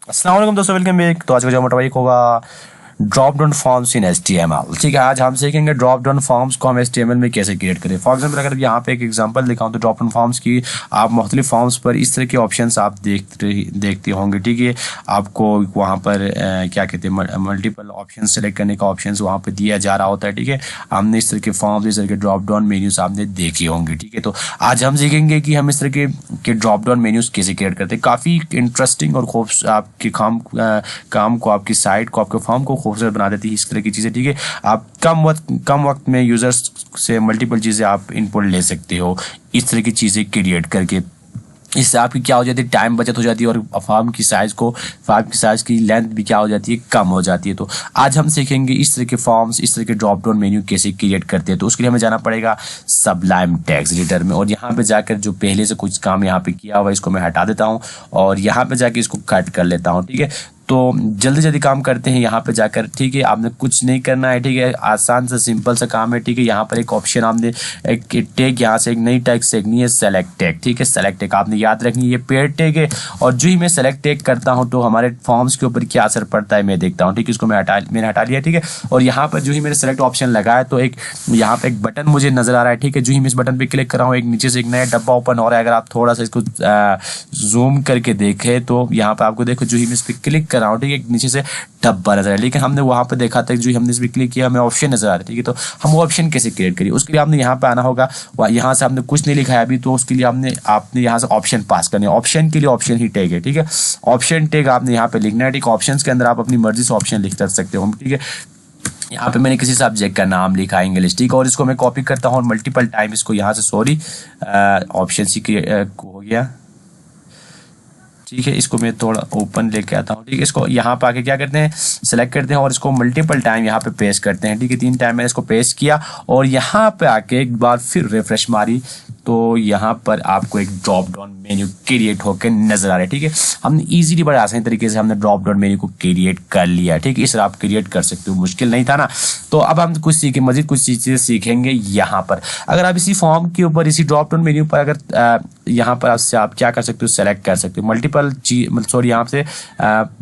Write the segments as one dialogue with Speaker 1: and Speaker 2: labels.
Speaker 1: अस्सलाम वालेकुम दोस्तों, वेलकम बैक। तो आज का जो मोटा भाई होगा drop down forms in HTML। ठीक है, आज हम सीखेंगे ड्रॉप डाउन फॉर्म्स को हम HTML में कैसे क्रिएट करें। फॉर एग्जांपल अगर यहाँ पे एक एग्जांपल दिखाऊं तो ड्रॉप डाउन फॉर्म्स की आप मुख्तलिफ फॉर्म्स पर इस तरह के ऑप्शंस आप देखते होंगे। ठीक है, आपको वहाँ पर क्या कहते हैं मल्टीपल ऑप्शन सेलेक्ट करने का ऑप्शन वहाँ पर दिया जा रहा होता है। ठीक है, हमने इस तरह के फॉर्म्स, इस तरह के ड्रॉप डाउन मेन्यूज आपने देखे होंगे। ठीक है, तो आज हम सीखेंगे कि हम इस तरह के ड्रॉप डाउन मेन्यूज कैसे क्रिएट करते हैं। काफ़ी इंटरेस्टिंग और आपके काम को, आपकी साइट को, आपके फॉर्म को खूबसूरत बना देती है इस तरह की चीज़ें। ठीक है, आप कम वक्त में यूजर्स से मल्टीपल चीज़ें आप इनपुट ले सकते हो इस तरह की चीज़ें क्रिएट करके। इससे आपकी क्या हो जाती है, टाइम बचत हो जाती है और फॉर्म की साइज की लेंथ भी क्या हो जाती है, कम हो जाती है। तो आज हम सीखेंगे इस तरह के फॉर्म्स, इस तरह के ड्रॉप डाउन मेन्यू कैसे क्रिएट करते हैं। तो उसके लिए हमें जाना पड़ेगा सबलाइम टेक्स्ट एडिटर में, और यहाँ पे जाकर जो पहले से कुछ काम यहाँ पे किया हुआ इसको मैं हटा देता हूँ और यहाँ पे जाके इसको कट कर लेता हूँ। ठीक है, तो जल्दी काम करते हैं यहाँ पे जाकर। ठीक है, आपने कुछ नहीं करना है। ठीक है, आसान सा सिंपल सा काम है। ठीक है, यहाँ पर एक ऑप्शन आपने एक टैग, यहाँ से एक नई टैग सेखनी है, सेलेक्ट टैग। ठीक है, सेलेक्ट टैग आपने याद रखनी है, ये पेड टैग है। और जो ही मैं सेलेक्ट टैग करता हूँ तो हमारे फॉर्म्स के ऊपर क्या असर पड़ता है मैं देखता हूँ। ठीक है, इसको मैंने हटा लिया। ठीक है, और यहाँ पर जो ही मैंने सेलेक्ट ऑप्शन लगाया तो एक यहाँ पे एक बटन मुझे नजर आ रहा है। ठीक है, जो ही मैं इस बटन पे क्लिक कर रहा हूँ एक नीचे से एक नया डब्बा ओपन हो रहा है। अगर आप थोड़ा सा इसको जूम करके देखें तो यहाँ पर आपको देखो, जो ही मैं इस पर क्लिक कर रहा हूँ, ठीक है, नीचे डब्बा नजर है। लेकिन हमने वहां पे देखा था जो हमने इस पर क्लिक किया हमें ऑप्शन नजर आ रहा है। ठीक है, तो हम वो ऑप्शन कैसे क्रिएट करिए, उसके लिए आपने यहाँ पे आना होगा। यहाँ से आपने कुछ नहीं लिखा है अभी, तो उसके लिए आपने यहाँ से ऑप्शन पास करने, ऑप्शन के लिए ऑप्शन ही टैग है। ठीक है, ऑप्शन टैग आपने यहाँ पे लिखना है। ठीक है, ऑप्शन के अंदर आप अपनी मर्जी से ऑप्शन लिख सकते हो। ठीक है, यहाँ पे मैंने किसी सब्जेक्ट का नाम लिखा इंग्लिश। ठीक है, और इसको मैं कॉपी करता हूँ और मल्टीपल टाइम इसको यहाँ से ऑप्शन सी हो गया। ठीक है, इसको मैं थोड़ा ओपन लेके आता हूँ। ठीक है, इसको यहाँ पे आके क्या करते हैं, सेलेक्ट करते हैं और इसको मल्टीपल टाइम यहाँ पे पेस्ट करते हैं। ठीक है, 3 टाइम मैंने इसको पेस्ट किया और यहाँ पे आके एक बार फिर रिफ्रेश मारी तो यहाँ पर आपको एक ड्रॉप डाउन मेन्यू क्रिएट होकर नजर आ रहा है। ठीक है, हमने इजीली बड़े आसानी तरीके से हमने ड्रॉप डाउन मेन्यू को क्रिएट कर लिया। ठीक है, इस तरह आप क्रिएट कर सकते हो, मुश्किल नहीं था ना। तो अब हम मजीद कुछ चीजें सीखेंगे यहाँ पर। अगर आप इसी फॉर्म के ऊपर, इसी ड्रॉप डाउन मेन्यू पर अगर यहाँ पर आप क्या कर सकते हो, सेलेक्ट कर सकते हो मल्टीपल यहाँ से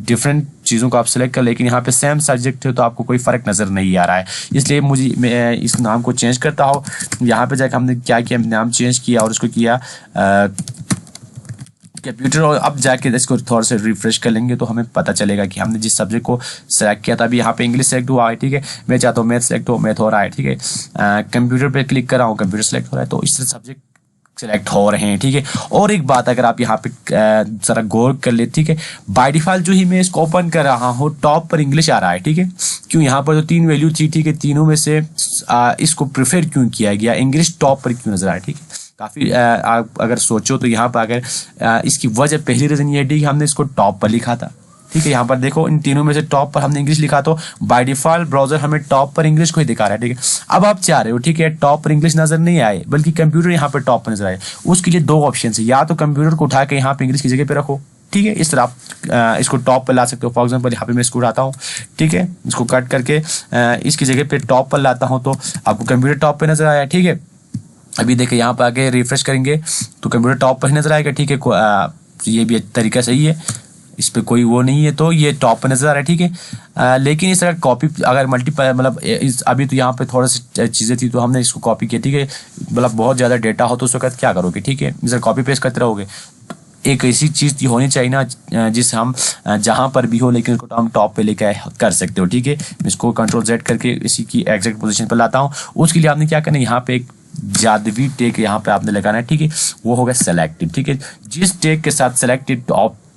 Speaker 1: डिफरेंट चीज़ों को आप सेलेक्ट कर, लेकिन यहाँ पे सेम सब्जेक्ट है तो आपको कोई फ़र्क नज़र नहीं आ रहा है। इसलिए मैं इस नाम को चेंज करता हूँ। यहाँ पे जाकर हमने क्या किया, नाम चेंज किया और उसको किया कंप्यूटर। और अब जाके इसको थोड़ा सा रिफ्रेश कर लेंगे तो हमें पता चलेगा कि हमने जिस सब्जेक्ट को सेलेक्ट किया था, अभी यहाँ पे इंग्लिश सेलेक्ट हुआ है। ठीक है, मैं चाहता हूँ मैथ सेलेक्ट हो, मैथ हो रहा है। ठीक है, कंप्यूटर पे क्लिक कर रहा हूँ, कंप्यूटर सेलेक्ट हो रहा है, तो इससे सब्जेक्ट सेलेक्ट हो रहे हैं। ठीक है, और एक बात अगर आप यहाँ पे जरा गौर कर ले, ठीक है, बाय डिफॉल्ट जो ही मैं इसको ओपन कर रहा हूँ टॉप पर इंग्लिश आ रहा है। ठीक है, क्यों, यहाँ पर जो 3 वैल्यू थी, ठीक है, तीनों में से इसको प्रेफर क्यों किया गया, इंग्लिश टॉप पर क्यों नजर आया। ठीक है, काफी आप अगर सोचो तो यहाँ पर अगर इसकी वजह, पहली रीजन ये है कि हमने इसको टॉप पर लिखा था। ठीक है, यहाँ पर देखो इन तीनों में से टॉप पर हमने इंग्लिश लिखा, तो बाय डिफॉल्ट ब्राउजर हमें टॉप पर इंग्लिश को ही दिखा रहा है। ठीक है, अब आप चाह रहे हो, ठीक है, टॉप पर इंग्लिश नजर नहीं आए बल्कि कंप्यूटर यहाँ पर टॉप पर नजर आए। उसके लिए 2 ऑप्शन है, या तो कंप्यूटर को उठा के यहाँ पे इंग्लिश की जगह पे रखो। ठीक है, इस तरह आप इसको टॉप पर ला सकते हो। फॉर एग्जाम्पल यहाँ पे मैं इसको उठाता हूँ, ठीक है, इसको कट करके इसकी जगह पे टॉप पर लाता हूँ तो आपको कंप्यूटर टॉप पे नजर आया। ठीक है, अभी देखिए यहाँ पर आगे रिफ्रेश करेंगे तो कंप्यूटर टॉप पर ही नजर आएगा। ठीक है, ये भी तरीका सही है, इस पे कोई वो नहीं है, तो ये टॉप पे नजर आ रहा है। ठीक है, लेकिन इस तरह कॉपी अगर मल्टीपल मतलब अभी तो यहाँ पे थोड़ा सी चीज़ें थी तो हमने इसको कॉपी किया। ठीक है, मतलब बहुत ज़्यादा डेटा हो तो उस वक्त क्या करोगे। ठीक है, इस कॉपी पेस्ट करते रहोगे। एक ऐसी चीज़ होनी चाहिए ना जिस हम जहाँ पर भी हो लेकिन उसको हम टॉप पे लेके कर सकते हो। ठीक है, इसको कंट्रोल Z करके इसी की एग्जैक्ट पोजीशन पर लाता हूँ। उसके लिए आपने क्या करना है, यहाँ पे एक जादवी टेक यहाँ पे आपने लगाना है। ठीक है, वो होगा सेलेक्टेड। ठीक है, जिस टेक के साथ सेलेक्टेड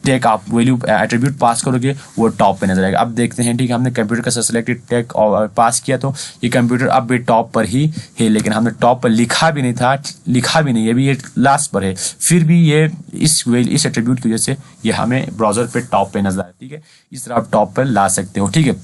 Speaker 1: टेक आप वैल्यू एट्रीब्यूट पास करोगे वो टॉप पे नजर आएगा। अब देखते हैं, ठीक है, हमने कंप्यूटर का सेलेक्टेड टेक पास किया तो ये कंप्यूटर अब भी टॉप पर ही है, लेकिन हमने टॉप पर लिखा भी नहीं है, अभी ये लास्ट पर है, फिर भी ये इस एट्रीब्यूट की वजह से ये हमें ब्राउजर पे टॉप पे नजर आए। ठीक है, इस तरह आप टॉप पर ला सकते हो। ठीक है,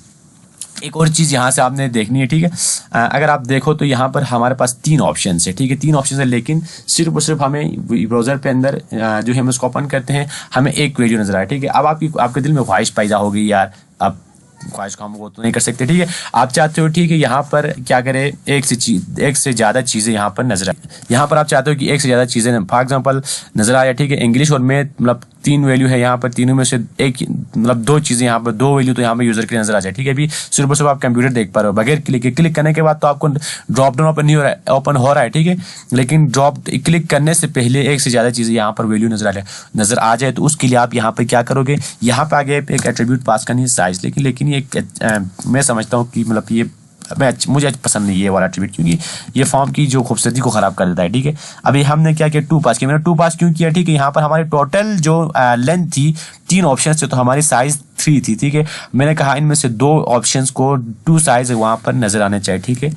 Speaker 1: एक और चीज़ यहाँ से आपने देखनी है। ठीक है, अगर आप देखो तो यहाँ पर हमारे पास 3 ऑप्शन है। ठीक है, 3 ऑप्शन है, लेकिन सिर्फ और सिर्फ हमें ब्राउजर पे अंदर जो हम उसको ओपन करते हैं हमें एक वैल्यू नजर आए। ठीक है, अब आपके दिल में ख्वाहिश पैदा होगी, यार अब ख्वाहिश को हम वो तो नहीं कर सकते। ठीक है, आप चाहते हो, ठीक है, यहाँ पर क्या करें, एक से ज़्यादा चीज़ें यहाँ पर नजर आए। यहाँ पर आप चाहते हो कि एक से ज़्यादा चीज़ें फॉर एग्जाम्पल नजर आए। ठीक है, इंग्लिश और मैथ मतलब तीन वैल्यू है यहाँ पर, तीनों में से एक मतलब दो चीज़ें यहाँ पर, दो वैल्यू तो यहाँ पर यूजर के नजर आ जाए, ठीक है। अभी सिर्फ और सिर्फ आप कंप्यूटर देख पा रहे हो बगैर क्लिक करने के बाद, तो आपको ड्रॉप डाउन ओपन नहीं हो रहा है, ओपन हो रहा है, ठीक है। लेकिन क्लिक करने से पहले एक से ज़्यादा चीज़ें यहाँ पर वैल्यू नजर आ जाए, तो उसके लिए आप यहाँ पर क्या करोगे, यहाँ पर आगे एक एट्रीब्यूट पास करनी है साइज, लेकिन ये मैं समझता हूँ कि मतलब ये मुझे पसंद नहीं ये वाला एट्रीब्यूट, क्योंकि ये फॉर्म की जो खूबसूरती को खराब कर देता है, ठीक है। अभी हमने क्या किया, 2 पास किया। मैंने 2 पास क्यों किया, ठीक है। यहाँ पर हमारी टोटल जो लेंथ थी 3 ऑप्शन थे, तो हमारी साइज 3 थी, ठीक है। मैंने कहा इनमें से 2 ऑप्शंस को 2 साइज वहाँ पर नजर आने चाहिए, ठीक है,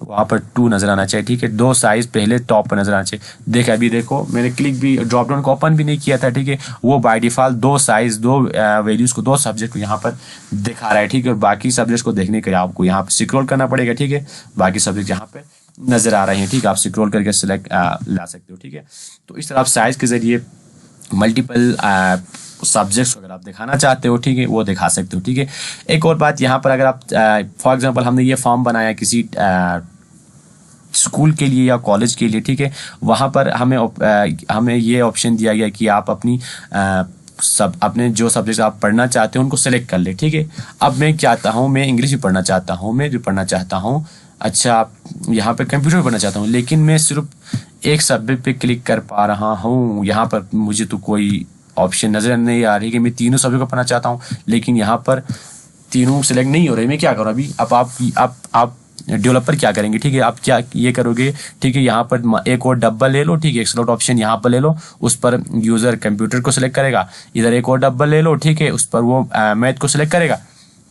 Speaker 1: वहाँ पर 2 नजर आना चाहिए, ठीक है। 2 साइज पहले टॉप पर नजर आना चाहिए। देखा अभी देखो मैंने क्लिक भी, ड्रॉप डाउन को ओपन भी नहीं किया था, ठीक है। वो बाय डिफॉल्ट 2 साइज, 2 वैल्यूज को, 2 सब्जेक्ट को यहाँ पर दिखा रहा है, ठीक है। और बाकी सब्जेक्ट को देखने के लिए आपको यहाँ पर स्क्रॉल करना पड़ेगा, ठीक है। बाकी सब्जेक्ट यहाँ पे नजर आ रहे हैं, ठीक है। आप स्क्रॉल करके सिलेक्ट ला सकते हो, ठीक है। तो इस तरह आप साइज के जरिए मल्टीपल सब्जेक्ट्स अगर आप दिखाना चाहते हो, ठीक है, वो दिखा सकते हो, ठीक है। एक और बात यहाँ पर, अगर आप फॉर एग्जांपल हमने ये फॉर्म बनाया किसी स्कूल के लिए या कॉलेज के लिए, ठीक है, वहाँ पर हमें ये ऑप्शन दिया गया कि आप अपने जो सब्जेक्ट आप पढ़ना चाहते हो उनको सेलेक्ट कर ले, ठीक है। अब मैं चाहता हूँ, मैं इंग्लिश भी पढ़ना चाहता हूँ, मैं भी पढ़ना चाहता हूँ, अच्छा यहाँ पे कंप्यूटर पढ़ना चाहता हूँ, लेकिन मैं सिर्फ एक सब्जेक्ट पे क्लिक कर पा रहा हूँ। यहाँ पर मुझे तो कोई ऑप्शन नजर नहीं आ रही कि मैं तीनों सब्जेक्ट को पढ़ना चाहता हूँ, लेकिन यहाँ पर तीनों सेलेक्ट नहीं हो रही। मैं क्या करूँ अभी, अब आप डेवलपर क्या करेंगे, ठीक है। आप क्या ये करोगे, ठीक है, यहाँ पर एक और डब्बा ले लो, ठीक है, एक स्लॉट ऑप्शन यहाँ पर ले लो, उस पर यूजर कंप्यूटर को सिलेक्ट करेगा, इधर एक और डब्बा ले लो, ठीक है, उस पर वो मैथ को सिलेक्ट करेगा।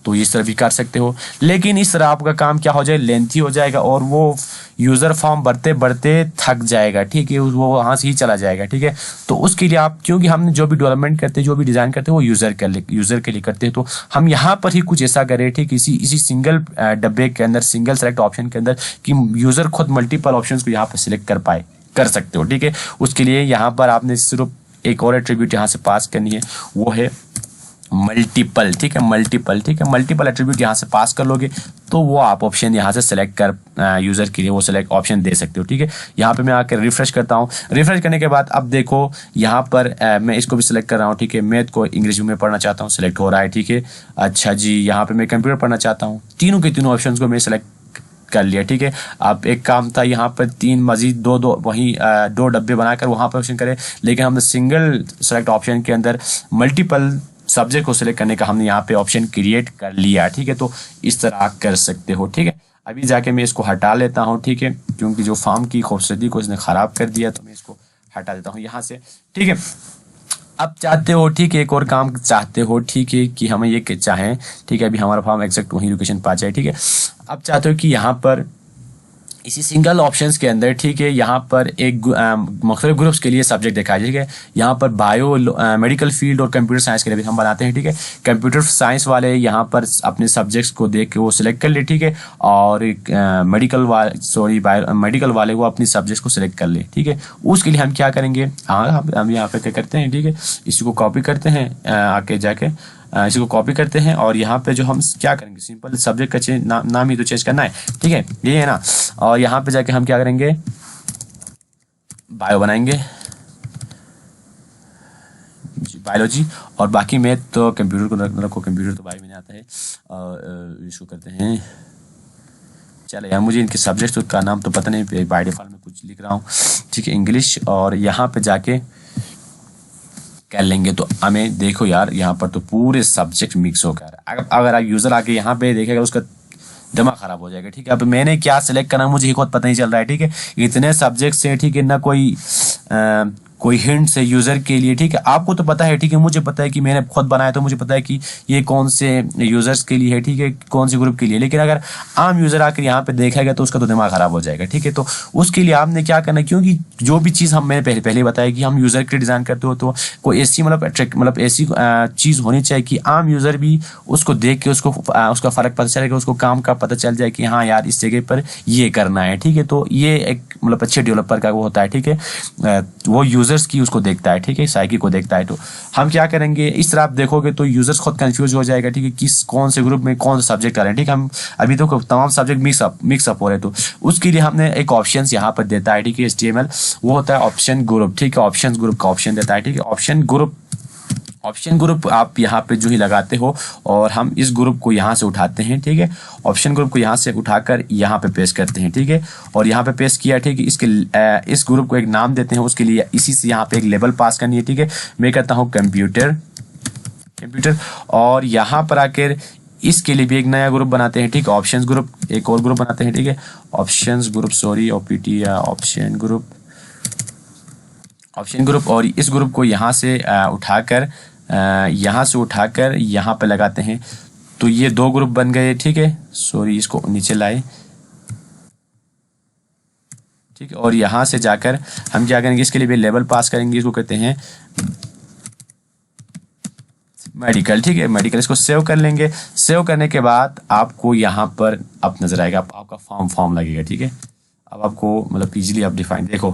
Speaker 1: तो इस तरह भी कर सकते हो, लेकिन इस तरह आपका काम क्या हो जाए, लेंथी हो जाएगा और वो यूजर फॉर्म भरते भरते थक जाएगा, ठीक है, वो वहाँ से ही चला जाएगा, ठीक है। तो उसके लिए आप, क्योंकि हम जो भी डेवलपमेंट करते हैं, जो भी डिजाइन करते हैं, वो यूजर के लिए करते हैं, तो हम यहाँ पर ही कुछ ऐसा करें, ठीक, इसी सिंगल डब्बे के अंदर, सिंगल सेलेक्ट ऑप्शन के अंदर, कि यूजर खुद मल्टीपल ऑप्शन को यहाँ पर सिलेक्ट कर सकते हो, ठीक है। उसके लिए यहाँ पर आपने सिर्फ एक और एट्रीब्यूट यहाँ से पास करनी है, वो है मल्टीपल, ठीक है, मल्टीपल एट्रीब्यूट यहाँ से पास कर लोगे तो वो आप ऑप्शन यहाँ से सेलेक्ट कर यूजर के लिए वो सेलेक्ट ऑप्शन दे सकते हो, ठीक है। यहाँ पे मैं आकर रिफ्रेश करता हूँ। रिफ्रेश करने के बाद अब देखो यहाँ पर मैं इसको भी सिलेक्ट कर रहा हूँ, ठीक है। मैथ को इंग्लिश में पढ़ना चाहता हूँ, सिलेक्ट हो रहा है, ठीक है। अच्छा जी, यहाँ पे मैं कंप्यूटर पढ़ना चाहता हूँ, तीनों के तीनों ऑप्शन को मैं सिलेक्ट कर लिया, ठीक है। अब एक काम था यहाँ पर 3 मजीद 2 वहीं 2 डब्बे बनाकर वहाँ पर ऑप्शन करें, लेकिन हमने सिंगल सेलेक्ट ऑप्शन के अंदर मल्टीपल सब्जेक्ट को सिलेक्ट करने का हमने यहाँ पे ऑप्शन क्रिएट कर लिया, ठीक है। तो इस तरह आप कर सकते हो, ठीक है। अभी जाके मैं इसको हटा लेता हूँ, ठीक है, क्योंकि जो फॉर्म की खूबसूरती को इसने खराब कर दिया, तो मैं इसको हटा देता हूँ यहाँ से, ठीक है। अब चाहते हो, ठीक है, एक और काम चाहते हो, ठीक है, कि हमें ये चाहें, ठीक है, अभी हमारा फॉर्म एग्जैक्ट वही लोकेशन पा जाए, ठीक है। अब चाहते हो कि यहाँ पर इसी सिंगल ऑप्शंस के अंदर, ठीक है, यहाँ पर एक मुख्तलिफ ग्रुप्स के लिए सब्जेक्ट दिखाया, ठीक है। यहाँ पर बायो मेडिकल फील्ड और कंप्यूटर साइंस के लिए भी हम बनाते हैं, ठीक है। कंप्यूटर साइंस वाले यहाँ पर अपने सब्जेक्ट्स को देख के वो सिलेक्ट कर ले, ठीक है, और मेडिकल वाले वो अपनी सब्जेक्ट्स को सिलेक्ट कर ले, ठीक है। उसके लिए हम क्या करेंगे, हम यहाँ पे क्या करते हैं, ठीक है, इसको कॉपी करते हैं, आके जाके इसी को कॉपी करते हैं, और यहाँ पे जो हम क्या करेंगे, सिंपल सब्जेक्ट का चेंज नाम ही तो चेंज करना है, ठीक है, ये है ना। और यहाँ पे जाके हम क्या करेंगे, बायो बनाएंगे, बायोलॉजी, और बाकी मैथ तो कंप्यूटर को रखो, कंप्यूटर तो बायो में नहीं आता है, और इसको करते हैं, चलो यार मुझे इनके सब्जेक्ट का नाम तो पता नहीं, बाय डिफॉल्ट में कुछ लिख रहा हूँ, ठीक है, इंग्लिश, और यहाँ पे जाके कर लेंगे। तो हमें देखो यार, यहाँ पर तो पूरे सब्जेक्ट मिक्स होकर, अगर आप यूजर आके यहाँ पे देखेगा उसका दिमाग खराब हो जाएगा, ठीक है। अब मैंने क्या सिलेक्ट करना मुझे खुद पता नहीं चल रहा है, ठीक है। इतने सब्जेक्ट से, ठीक है, ना कोई हिंट है यूजर के लिए, ठीक है। आपको तो पता है, ठीक है, मुझे पता है कि मैंने खुद बनाया, तो मुझे पता है कि ये कौन से यूजर्स के लिए है, ठीक है, कौन से ग्रुप के लिए। लेकिन अगर आम यूजर आकर यहाँ पे देखेगा तो उसका तो दिमाग खराब हो जाएगा, ठीक है। तो उसके लिए आपने क्या करना है, क्योंकि जो भी चीज़ मैंने पहले बताया कि हम यूजर के डिजाइन करते हो, तो कोई ऐसी मतलब ऐसी चीज़ होनी चाहिए कि आम यूजर भी उसको देख के उसका फर्क पता चलेगा, उसको काम का पता चल जाए कि हाँ यार इस जगह पर ये करना है, ठीक है। तो ये एक मतलब अच्छे डेवलपर का वो होता है, ठीक है, वो यूजर्स की उसको देखता है, ठीक है, साइकी को देखता है। तो हम क्या करेंगे, इस तरह आप देखोगे तो यूजर्स खुद कंफ्यूज हो जाएगा, ठीक है, किस कौन से ग्रुप में कौन सा सब्जेक्ट आ रहे हैं, ठीक है। हम अभी तो तमाम सब्जेक्ट मिक्सअप हो रहे हैं, तो उसके लिए हमने एक ऑप्शन यहाँ पर देता है, ठीक है, HTML, वो होता है ऑप्शन ग्रुप, ठीक है, ऑप्शन ग्रुप का ऑप्शन देता है, ठीक है। ऑप्शन ग्रुप ऑप्शन ग्रुप आप यहाँ पे जो ही लगाते हो और हम इस ग्रुप को यहाँ से उठाते हैं, ठीक है। ऑप्शन ग्रुप को यहाँ से उठाकर यहाँ पे पेस्ट करते हैं, ठीक है। और यहाँ पे पेस्ट किया, ठीक है। इसके इस ग्रुप को एक नाम देते हैं, उसके लिए इसी से यहाँ पे एक लेबल पास करनी है, ठीक है। मैं कहता हूँ कंप्यूटर, और यहाँ पर आकर इसके लिए भी एक नया ग्रुप बनाते हैं, ठीक है। ऑप्शंस ग्रुप, एक और ग्रुप बनाते हैं, ठीक है। ऑप्शंस ग्रुप, सॉरी ओपीटी या ऑप्शन ग्रुप, और इस ग्रुप को यहाँ से उठाकर यहाँ पे लगाते हैं, तो ये 2 ग्रुप बन गए, ठीक है। सॉरी, इसको नीचे लाए, ठीक है। और यहाँ से जाकर हम क्या करेंगे, इसके लिए भी लेवल पास करेंगे, इसको कहते हैं मेडिकल, ठीक है। मेडिकल, इसको सेव कर लेंगे। सेव करने के बाद आपको यहाँ पर अब नजर आएगा, आपका फॉर्म लगेगा, ठीक है। अब आपको मतलब इजीली आप डिफाइन देखो,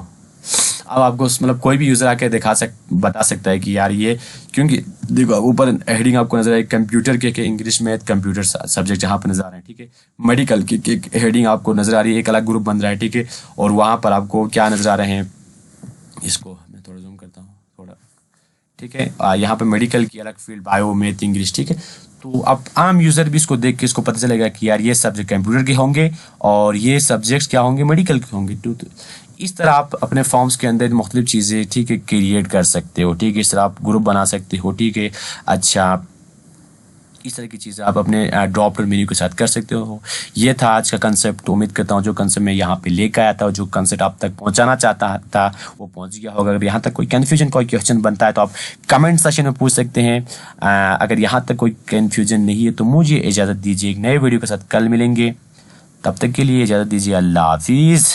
Speaker 1: अब आपको मतलब कोई भी यूजर आके बता सकता है कि यार ये, क्योंकि देखो ऊपर हेडिंग आपको नजर आएगी कंप्यूटर के इंग्लिश मैथ कंप्यूटर सब्जेक्ट जहाँ पर नजर आ रहे हैं, ठीक है। मेडिकल की हेडिंग आपको नजर आ रही है, एक अलग ग्रुप बन रहा है, ठीक है। और वहाँ पर आपको क्या नजर आ रहे हैं, इसको मैं थोड़ा जूम करता हूँ थोड़ा, ठीक है। यहाँ पे मेडिकल की अलग फील्ड, बायो, मैथ, इंग्लिश, ठीक है। तो अब आम यूजर भी इसको देख के इसको पता चलेगा कि यार ये सब्जेक्ट कंप्यूटर के होंगे और ये सब्जेक्ट्स क्या होंगे, मेडिकल के होंगे। तो इस तरह आप अपने फॉर्म्स के अंदर मुख्तलिफ चीज़ें, ठीक है, क्रिएट कर सकते हो, ठीक है। इस तरह आप ग्रुप बना सकते हो, ठीक है। अच्छा, इस तरह की चीज़ें आप अपने ड्रॉप डाउन मेन्यू के साथ कर सकते हो। ये था आज का कंसेप्ट। उम्मीद करता हूँ जो कंसेप्ट मैं यहाँ पे लेकर आया था और जो कंसेप्ट आप तक पहुँचाना चाहता था वो पहुँच गया होगा। अगर यहाँ तक कोई कन्फ्यूजन, कोई क्वेश्चन बनता है तो आप कमेंट सेक्शन में पूछ सकते हैं। अगर यहाँ तक कोई कन्फ्यूजन नहीं है तो मुझे इजाज़त दीजिए, एक नए वीडियो के साथ कल मिलेंगे। तब तक के लिए इजाज़त दीजिए, अल्लाह हाफिज़।